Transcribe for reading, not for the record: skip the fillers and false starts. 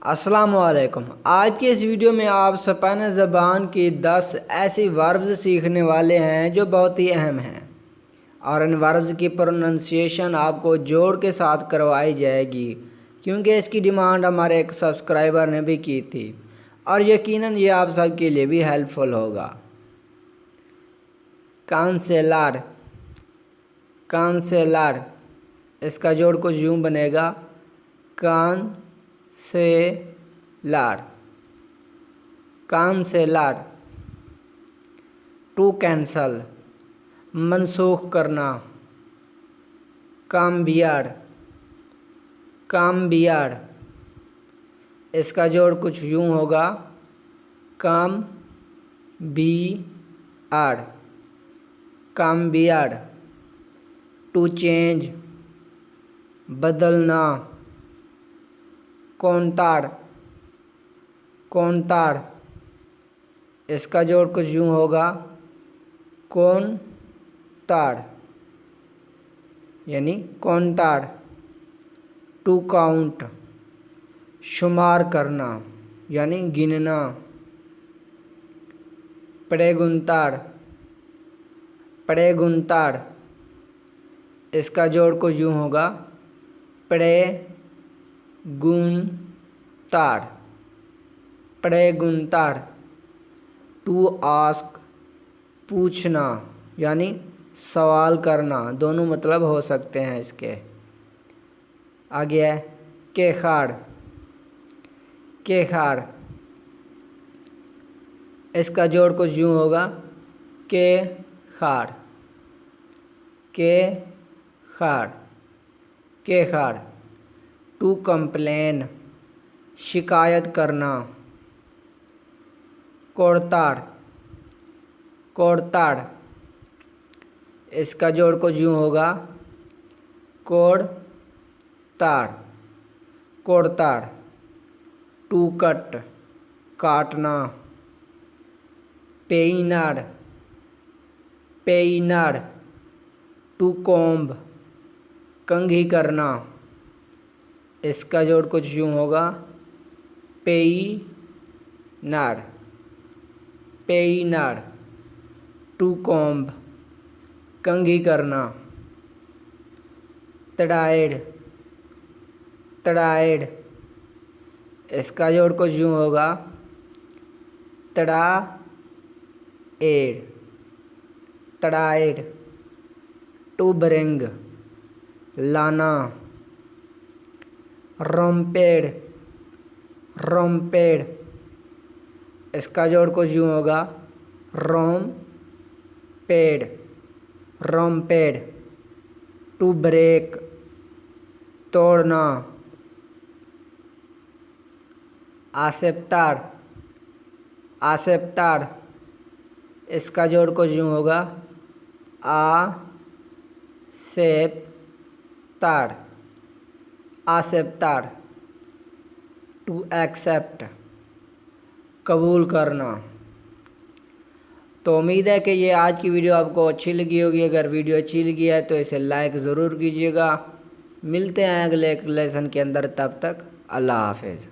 अस्सलामुअलैकुम। आज की इस वीडियो में आप स्पेनिश ज़बान की 10 ऐसी वर्ब्स सीखने वाले हैं जो बहुत ही अहम हैं और इन वर्ब्स की प्रोनंसिएशन आपको जोड़ के साथ करवाई जाएगी क्योंकि इसकी डिमांड हमारे एक सब्सक्राइबर ने भी की थी और यकीनन ये आप सबके लिए भी हेल्पफुल होगा। कांसेलार, कांसेलार, इसका जोड़ कुछ यूँ बनेगा, कान से लार, कांसेलार। टू कैंसल, मनसूख करना, काम्बियार, काम्बियार, इसका जोड़ कुछ यूँ होगा, काम बी आर, काम्बियार। टू चेंज, बदलना, कोंतार, कोंतार, इसका जोड़ कुछ यूँ होगा, कौन तार यानी कोंतार। टू काउंट, शुमार करना यानी गिनना, प्रेगुंतार, प्रेगुंतार, इसका जोड़ कुछ यूँ होगा, प्रेगुंतार, प्रेगुंतार। टू आस्क, पूछना यानी सवाल करना, दोनों मतलब हो सकते हैं इसके। आगे है केखाड़, केखाड़, इसका जोड़ कुछ यूँ होगा, के खाड़, के खाड़, के खाड़। टू कंप्लेन, शिकायत करना, कोड़ताड़, कोड़ताड़, इसका जोड़ कुछ यूँ होगा, कोड़ ताड़, कोड़ताड़। टू कट, काटना, पेइनार, पेइनार। टू कॉम्ब, कंघी करना, इसका जोड़ कुछ यूँ होगा, पेइनार, पेइनार। टू कॉम्ब, कंघी करना, तड़ाएड़, तड़ाएड़, इसका जोड़ कुछ यूँ होगा, तड़ाएड़, तड़ाएड़। टू ब्रिंग, लाना, रोम्पेड़, रोम्पेड़, इसका जोड़ कुछ यूँ होगा, रोम्पेड़, रोम्पेड़। टू ब्रेक, तोड़ना, आसेप्तार, आसेप्तार, इसका जोड़ कुछ यूँ होगा, आसेप्तार, आसेप्तार। टू एक्सेप्ट, कबूल करना। तो उम्मीद है कि ये आज की वीडियो आपको अच्छी लगी होगी। अगर वीडियो अच्छी लगी है तो इसे लाइक ज़रूर कीजिएगा। मिलते हैं अगले एक लेसन के अंदर, तब तक अल्लाह हाफिज़।